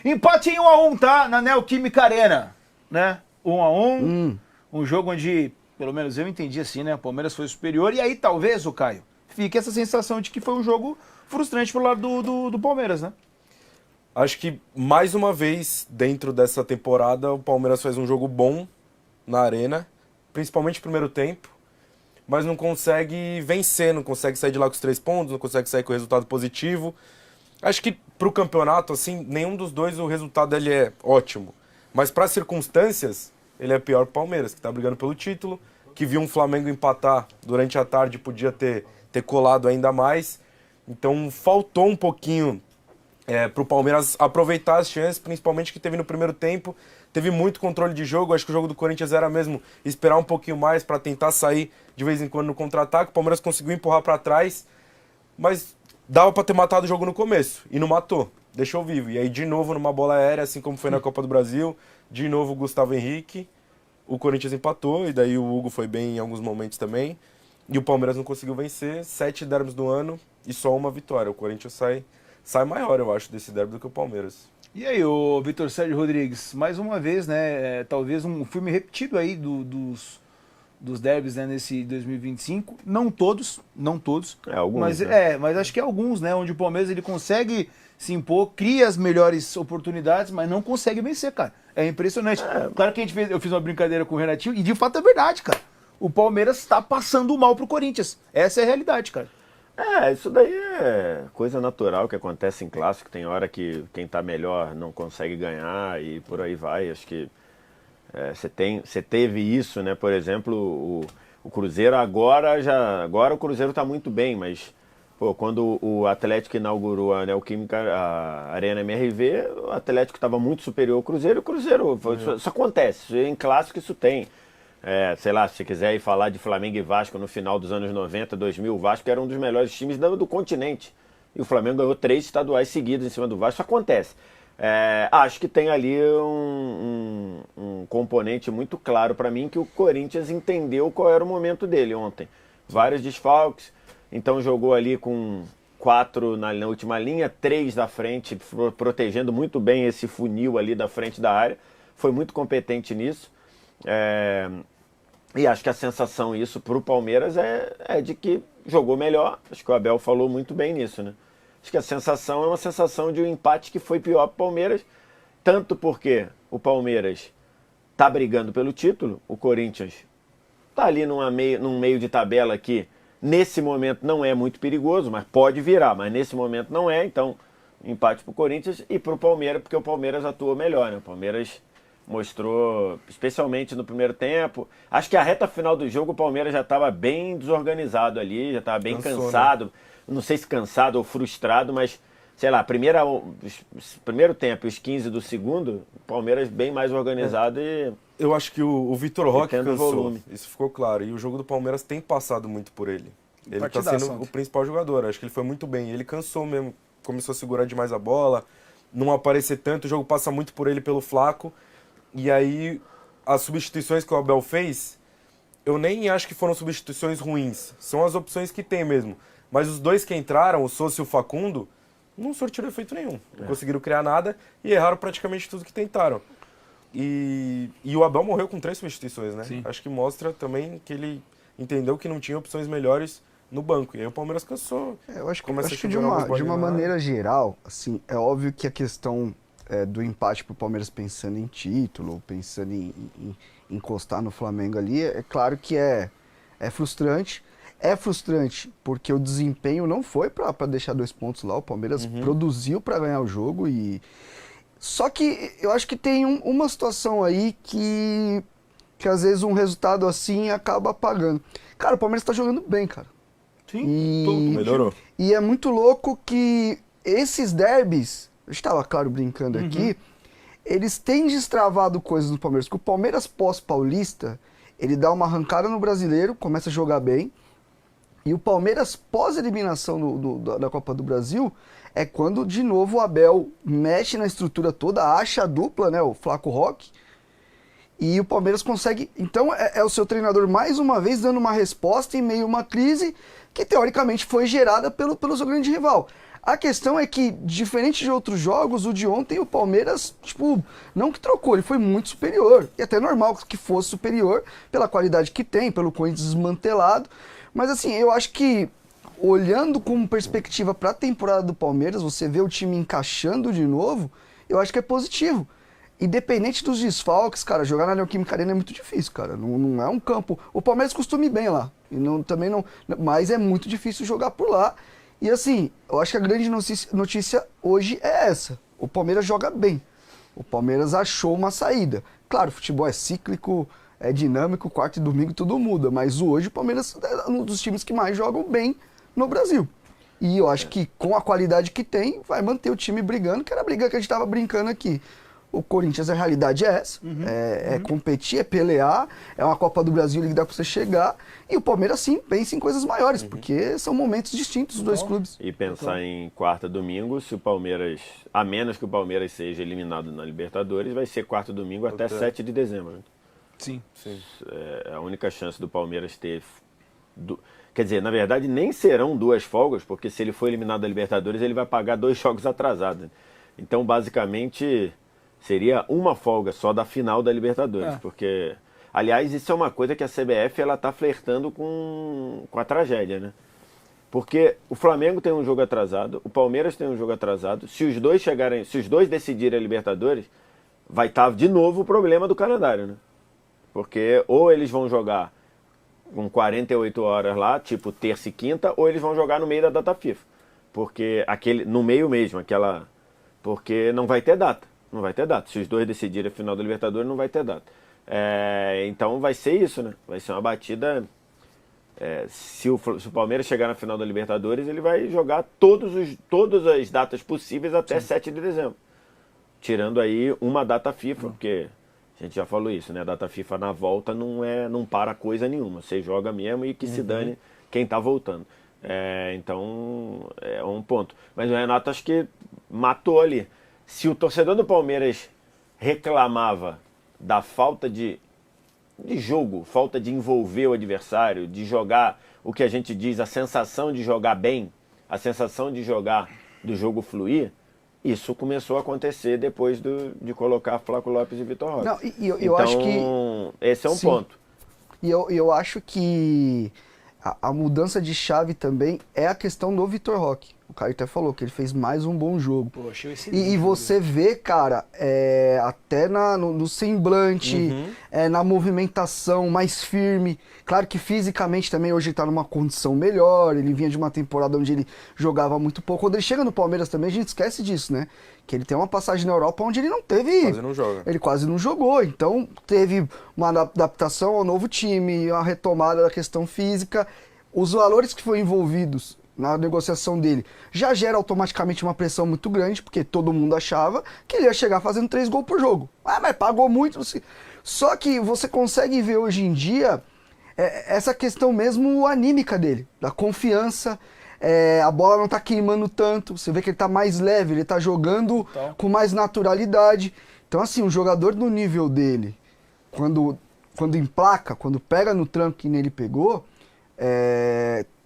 Empate em 1-1, tá? Na Neoquímica Arena, né? 1-1. Um jogo onde, pelo menos eu entendi assim, né? O Palmeiras foi superior. E aí talvez, o Caio, fique essa sensação de que foi um jogo frustrante pro lado do Palmeiras, né? Acho que, mais uma vez, dentro dessa temporada, o Palmeiras faz um jogo bom na Arena, principalmente no primeiro tempo, mas não consegue vencer, não consegue sair de lá com os 3 pontos, não consegue sair com o resultado positivo. Acho que pro campeonato, assim, nenhum dos dois o resultado ele é ótimo. Mas para circunstâncias, ele é pior pro Palmeiras, que tá brigando pelo título, que viu um Flamengo empatar durante a tarde, podia ter colado ainda mais. Então faltou um pouquinho pro Palmeiras aproveitar as chances, principalmente que teve no primeiro tempo. Teve muito controle de jogo, acho que o jogo do Corinthians era mesmo esperar um pouquinho mais para tentar sair de vez em quando no contra-ataque. O Palmeiras conseguiu empurrar para trás, mas dava para ter matado o jogo no começo, e não matou, deixou vivo. E aí de novo numa bola aérea, assim como foi na Copa do Brasil, de novo o Gustavo Henrique, o Corinthians empatou, e daí o Hugo foi bem em alguns momentos também, e o Palmeiras não conseguiu vencer, 7 derbys do ano e só uma vitória. O Corinthians sai maior, eu acho, desse derby do que o Palmeiras. E aí, o Vitor Sérgio Rodrigues, mais uma vez, né? Talvez um filme repetido aí dos derbys, né, nesse 2025. Não todos, não todos. Alguns, mas, né? mas acho que alguns, né? Onde o Palmeiras ele consegue se impor, cria as melhores oportunidades, mas não consegue vencer, cara. É impressionante. Claro que eu fiz uma brincadeira com o Renatinho, e de fato é verdade, cara. O Palmeiras está passando mal pro Corinthians. Essa é a realidade, cara. Isso daí é coisa natural que acontece em clássico. Tem hora que quem tá melhor não consegue ganhar e por aí vai. Acho que você teve isso, né? Por exemplo, o Cruzeiro agora o Cruzeiro tá muito bem, mas pô, quando o Atlético inaugurou a Neoquímica, a Arena MRV, o Atlético estava muito superior ao Cruzeiro. Isso acontece. Em clássico isso tem. Sei lá, se você quiser ir falar de Flamengo e Vasco no final dos anos 90, 2000, o Vasco era um dos melhores times do continente. E o Flamengo ganhou 3 estaduais seguidos em cima do Vasco. Isso acontece. Acho que tem ali um componente muito claro para mim, que o Corinthians entendeu qual era o momento dele ontem. Vários desfalques, então jogou ali com 4 na última linha, 3 da frente, protegendo muito bem esse funil ali da frente da área. Foi muito competente nisso. E acho que a sensação isso pro Palmeiras é de que jogou melhor. Acho que o Abel falou muito bem nisso, né? Acho que a sensação é uma sensação de um empate que foi pior pro Palmeiras, tanto porque o Palmeiras tá brigando pelo título, o Corinthians tá ali num meio de tabela que nesse momento não é muito perigoso, mas pode virar, mas nesse momento não é. Então empate pro Corinthians e pro Palmeiras, porque o Palmeiras atuou melhor, né? O Palmeiras mostrou, especialmente no primeiro tempo. Acho que a reta final do jogo o Palmeiras já estava bem desorganizado ali, já estava bem cansado. Né? Não sei se cansado ou frustrado, mas, sei lá, primeiro tempo e os 15 do segundo, o Palmeiras bem mais organizado e... Eu acho que o Vitor Roque cansou, volume. Isso ficou claro. E o jogo do Palmeiras tem passado muito por ele. Ele está sendo o principal jogador. Acho que ele foi muito bem. Ele cansou mesmo, começou a segurar demais a bola, não aparecer tanto. O jogo passa muito por ele, pelo Flaco. E aí, as substituições que o Abel fez, eu nem acho que foram substituições ruins. São as opções que tem mesmo. Mas os dois que entraram, o Sousa e o Facundo, não surtiram efeito nenhum. Não conseguiram criar nada e erraram praticamente tudo que tentaram. E o Abel morreu com 3 substituições, né? Sim. Acho que mostra também que ele entendeu que não tinha opções melhores no banco. E aí o Palmeiras cansou. Eu acho que de uma maneira geral, assim, é óbvio que a questão do empate pro Palmeiras pensando em título, pensando em encostar no Flamengo ali, é claro que é frustrante. É frustrante porque o desempenho não foi para deixar 2 pontos lá. O Palmeiras produziu para ganhar o jogo e... Só que eu acho que tem uma situação aí que às vezes um resultado assim acaba apagando. Cara, o Palmeiras tá jogando bem, cara. Sim, melhorou. E é muito louco que esses derbys, eu estava, claro, brincando aqui, eles têm destravado coisas do Palmeiras. Porque o Palmeiras pós-paulista, ele dá uma arrancada no Brasileiro, começa a jogar bem. E o Palmeiras pós-eliminação da Copa do Brasil é quando, de novo, o Abel mexe na estrutura toda, acha a dupla, né, o Flaco Roque, e o Palmeiras consegue... Então, é o seu treinador, mais uma vez, dando uma resposta em meio a uma crise que, teoricamente, foi gerada pelo seu grande rival. A questão é que, diferente de outros jogos, o de ontem, o Palmeiras, tipo, não que trocou, ele foi muito superior. E até normal que fosse superior pela qualidade que tem, pelo Corinthians desmantelado. Mas assim, eu acho que, olhando com perspectiva para a temporada do Palmeiras, você vê o time encaixando de novo, eu acho que é positivo. Independente dos desfalques, cara, jogar na Neoquímica Arena é muito difícil, cara. Não é um campo... O Palmeiras costuma ir bem lá, também não, mas é muito difícil jogar por lá. E assim, eu acho que a grande notícia hoje é essa. O Palmeiras joga bem. O Palmeiras achou uma saída. Claro, o futebol é cíclico, é dinâmico, quarta e domingo tudo muda. Mas hoje o Palmeiras é um dos times que mais jogam bem no Brasil. E eu acho que com a qualidade que tem, vai manter o time brigando, que era a briga que a gente estava brincando aqui. O Corinthians, a realidade é essa, é competir, é pelear, é uma Copa do Brasil que dá pra você chegar, e o Palmeiras sim pensa em coisas maiores, porque são momentos distintos dos dois clubes. E pensar em quarta domingo, se o Palmeiras, a menos que o Palmeiras seja eliminado na Libertadores, vai ser quarta domingo até 7 de dezembro. Sim. É a única chance do Palmeiras ter... Quer dizer, na verdade nem serão 2 folgas, porque se ele for eliminado da Libertadores, ele vai pagar 2 jogos atrasados. Então, basicamente... seria uma folga só da final da Libertadores, porque... Aliás, isso é uma coisa que a CBF ela tá flertando com a tragédia, né? Porque o Flamengo tem um jogo atrasado, o Palmeiras tem um jogo atrasado, se os dois decidirem a Libertadores, vai estar de novo o problema do calendário, né? Porque ou eles vão jogar com 48 horas lá, tipo terça e quinta, ou eles vão jogar no meio da data FIFA. Porque no meio mesmo, porque não vai ter data. Não vai ter data. Se os dois decidirem a final da Libertadores, não vai ter data. Então vai ser isso, né? Vai ser uma batida... se o Palmeiras chegar na final da Libertadores, ele vai jogar todas as datas possíveis até 7 de dezembro. Tirando aí uma data FIFA, porque a gente já falou isso, né? A data FIFA na volta não para coisa nenhuma. Você joga mesmo e que se dane quem tá voltando. Então, é um ponto. Mas o Renato acho que matou ali. Se o torcedor do Palmeiras reclamava da falta de jogo, falta de envolver o adversário, de jogar o que a gente diz, a sensação de jogar bem, a sensação de jogar do jogo fluir, isso começou a acontecer depois de colocar Flávio Lopes e Vitor Roque. Não, eu acho que... esse é um ponto. E eu acho que a mudança de chave também é a questão do Vitor Roque. O Caio até falou que ele fez mais um bom jogo. Pô, achei e você vê, cara, até no semblante, na movimentação mais firme. Claro que fisicamente também hoje ele tá numa condição melhor. Ele vinha de uma temporada onde ele jogava muito pouco. Quando ele chega no Palmeiras também, a gente esquece disso, né? Que ele tem uma passagem na Europa onde ele não teve... Quase não joga. Ele quase não jogou. Então teve uma adaptação ao novo time, uma retomada da questão física. Os valores que foram envolvidos na negociação dele, já gera automaticamente uma pressão muito grande, porque todo mundo achava que ele ia chegar fazendo 3 gols por jogo. Mas pagou muito. Só que você consegue ver hoje em dia essa questão mesmo anímica dele, da confiança, a bola não tá queimando tanto, você vê que ele tá mais leve, ele tá jogando com mais naturalidade. Então assim, um jogador do nível dele, quando emplaca, quando pega no tranco que nele pegou,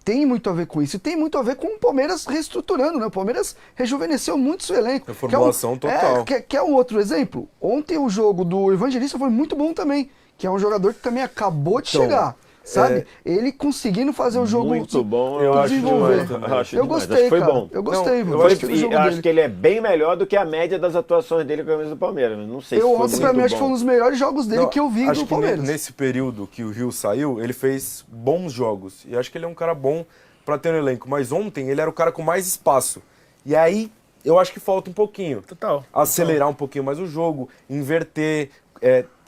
tem muito a ver com isso. E tem muito a ver com o Palmeiras reestruturando, né? O Palmeiras rejuvenesceu muito seu elenco. Reformulação total. Quer um outro exemplo? Ontem o jogo do Evangelista foi muito bom também, que é um jogador que também acabou de chegar. Sabe? Ele conseguindo fazer o jogo muito bom, eu acho demais. Eu gostei, foi cara. bom. Eu gostei, mano. Eu acho que ele é bem melhor do que a média das atuações dele com a camisa do Palmeiras. Não sei se foi ontem, pra mim, acho que foi um dos melhores jogos dele que eu vi do Palmeiras. Nesse período que o Rio saiu, ele fez bons jogos. E acho que ele é um cara bom pra ter no elenco. Mas ontem ele era o cara com mais espaço. E aí, eu acho que falta um pouquinho. Total. Acelerar um pouquinho mais o jogo, inverter...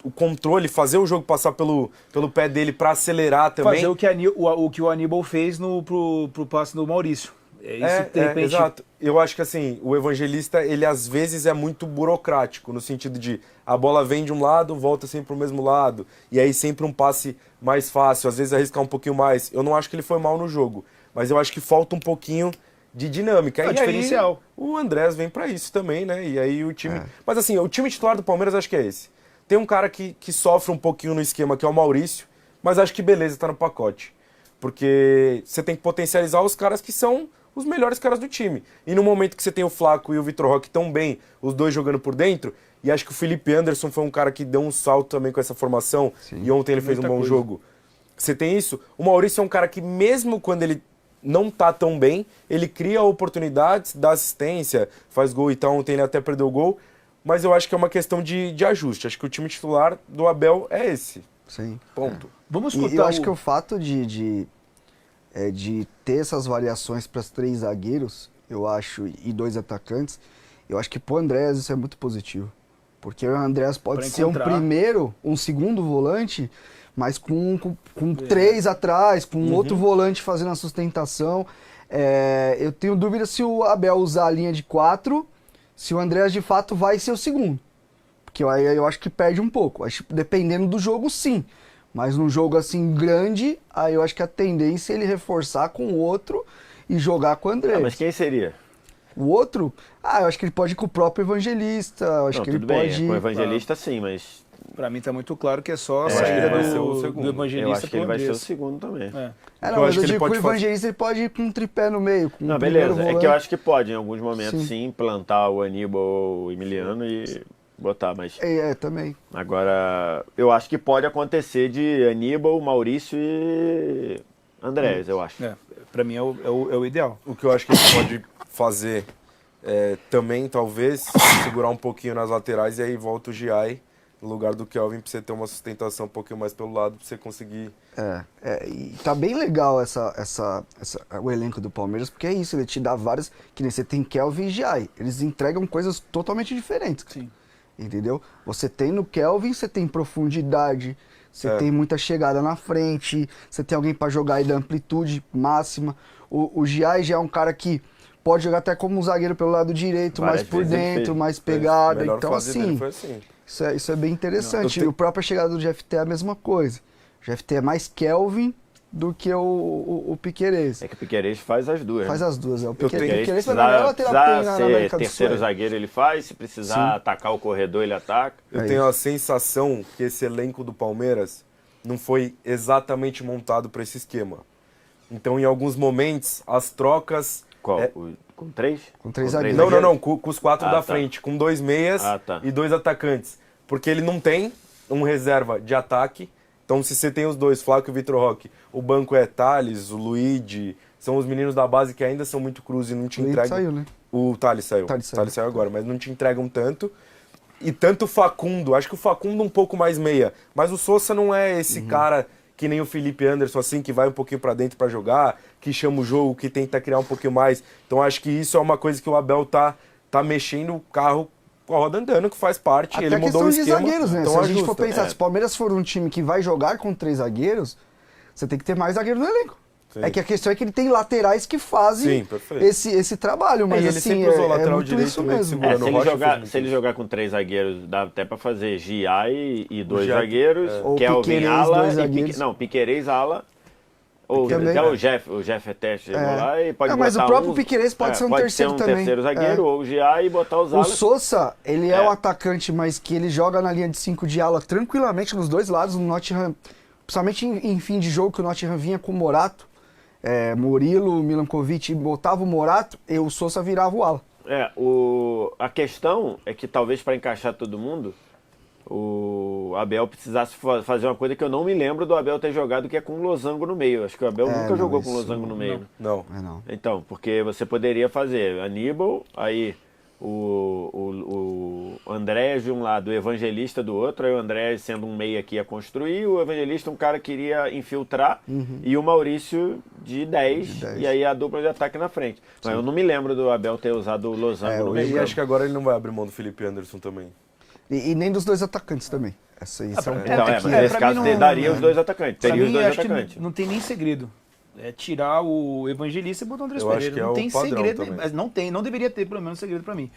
o controle, fazer o jogo passar pelo pé dele pra acelerar também. Fazer o que o Aníbal fez pro passe do Maurício. Isso, de repente... Exato. Eu acho que assim, o Evangelista, ele às vezes é muito burocrático, no sentido de a bola vem de um lado, volta sempre pro mesmo lado, e aí sempre um passe mais fácil, às vezes arriscar um pouquinho mais. Eu não acho que ele foi mal no jogo, mas eu acho que falta um pouquinho de dinâmica. E diferencial. Aí, o Andrés vem pra isso também, né? E aí o time... Mas assim, o time titular do Palmeiras acho que é esse. Tem um cara que sofre um pouquinho no esquema, que é o Maurício, mas acho que beleza, tá no pacote. Porque você tem que potencializar os caras que são os melhores caras do time. E no momento que você tem o Flaco e o Vitor Roque tão bem, os dois jogando por dentro, e acho que o Felipe Anderson foi um cara que deu um salto também com essa formação, e ontem ele fez um bom jogo. Você tem isso? O Maurício é um cara que mesmo quando ele não tá tão bem, ele cria oportunidades, dá assistência, faz gol e tal, ontem ele até perdeu o gol, mas eu acho que é uma questão de ajuste. Acho que o time titular do Abel é esse. Sim. Ponto. Vamos E escutar eu acho que o fato de ter essas variações para os 3 zagueiros, eu acho, e 2 atacantes, eu acho que pro Andrés isso é muito positivo. Porque o Andrés pode Pra ser encontrar. um segundo volante, mas com 3 atrás, com outro volante fazendo a sustentação. Eu tenho dúvida se o Abel usar a linha de 4, se o Andrés de fato vai ser o segundo. Porque aí eu acho que perde um pouco. Acho que dependendo do jogo, sim. Mas num jogo assim grande, aí eu acho que a tendência é ele reforçar com o outro e jogar com o Andrés. Mas quem seria? O outro, eu acho que ele pode ir com o próprio Evangelista. Eu acho Não, que tudo ele bem, pode com o ir... Evangelista sim, mas Pra mim tá muito claro que é só a acho que saída ele vai ser o do segundo. Evangelista eu acho que ele pro vai ser o Andrés. segundo também. É. Não, eu mas acho eu que ele digo que o pode fazer- Evangelista ele pode ir com um tripé no meio. Com Não, o primeiro beleza. É que eu volante. acho que pode, em alguns momentos, Sim. sim, plantar o Aníbal ou o Emiliano e botar, mas... Também. Agora, eu acho que pode acontecer de Aníbal, Maurício e Andrés, eu acho. Pra mim é o ideal. O que eu acho que ele pode fazer também, talvez, segurar um pouquinho nas laterais e aí volta o Giai no lugar do Kelvin pra você ter uma sustentação um pouquinho mais pelo lado pra você conseguir... E tá bem legal o elenco do Palmeiras, porque é isso, ele te dá várias... Que nem você tem Kelvin e Giai. Eles entregam coisas totalmente diferentes. Sim. Entendeu? Você tem no Kelvin, você tem profundidade, você tem muita chegada na frente, você tem alguém pra jogar aí da amplitude máxima. O Giai já é um cara que pode jogar até como um zagueiro pelo lado direito, Várias mais por vezes ele dentro, fez. mais pegada. A melhor Então, fase dele assim, foi assim. isso é bem interessante. Não, E a própria chegada do GFT é a mesma coisa. O GFT é mais Kelvin do que o Piquerez. É que o Piquerez faz as duas. Faz né? as duas. O tenho- Piquerez Se foi a melhor precisar, lateral que tem precisar na ser América do terceiro Sul. zagueiro, ele faz. Se precisar atacar o corredor, ele ataca. Eu É tenho isso. a sensação que esse elenco do Palmeiras não foi exatamente montado para esse esquema. Então, em alguns momentos, as trocas... Qual? Com 3? Com 3 zagueiros. Não, com os 4 da tá. frente, com 2 meias Tá. e 2 atacantes. Porque ele não tem um reserva de ataque. Então, se você tem os dois, Flaco e Vitor Roque, o banco é Thales, o Luigi, são os meninos da base que ainda são muito cruz e não te O Luigi entregam. saiu, né? O Thales saiu. Thales saiu. Thales saiu agora, mas não te entregam tanto. E tanto o Facundo, acho que o Facundo um pouco mais meia, mas o Sousa não é esse cara que nem o Felipe Anderson, assim, que vai um pouquinho pra dentro pra jogar, que chama o jogo, que tenta criar um pouquinho mais. Então acho que isso é uma coisa que o Abel tá mexendo o carro com a roda andando, que faz parte. Até Ele mudou o questão de esquema, zagueiros, né? então Se a gente for ajusta. pensar, se o Palmeiras for um time que vai jogar com 3 zagueiros, você tem que ter mais zagueiro no elenco. Sim. É que a questão é que ele tem laterais que fazem Sim, perfeito. esse trabalho, mas E ele assim, sempre usou é lateral muito direito isso meio que mesmo. segura. Se ele, Rocha jogar, fez se ele jogar com 3 zagueiros, dá até pra fazer Giai e 2 Giai, zagueiros, Ou Kelvin, Piquerez, ala, 2 e zagueiros. Piquerez, ala, ou Também. até o Jeff Teste lá e pode Mas botar o próprio um- Piquerez pode ser um terceiro também. terceiro zagueiro, ou o Giai e botar os O alas. Sousa, ele é É. um atacante, mas que ele joga na linha de 5 de ala tranquilamente nos dois lados, no Nottingham, principalmente em fim de jogo, que o Nottingham vinha com o Morato, Murilo, Milankovic, botava o Morato, e o Sousa virava o ala. A questão é que talvez para encaixar todo mundo, o Abel precisasse fazer uma coisa que eu não me lembro do Abel ter jogado, que é com o losango no meio. Acho que o Abel nunca não, jogou com isso losango no meio. Não. Não. Então, porque você poderia fazer Aníbal, aí o Andrés de um lado, o Evangelista do outro, aí o Andrés sendo um meia que ia construir, o Evangelista um cara que iria infiltrar, e o Maurício de 10, e aí a dupla de ataque na frente. Mas eu não me lembro do Abel ter usado o losango no meio. E acho que agora ele não vai abrir mão do Felipe Anderson também. E nem dos dois atacantes também. Isso é um ponto Então, que... mas nesse pra caso mim não- daria os dois atacantes, Pra teria os mim, dois acho que atacantes. não tem nem segredo. É tirar o Evangelista e botar o Andrés Eu acho Pereira. que é Não o tem padrão segredo, também. mas não deveria ter pelo menos segredo pra mim.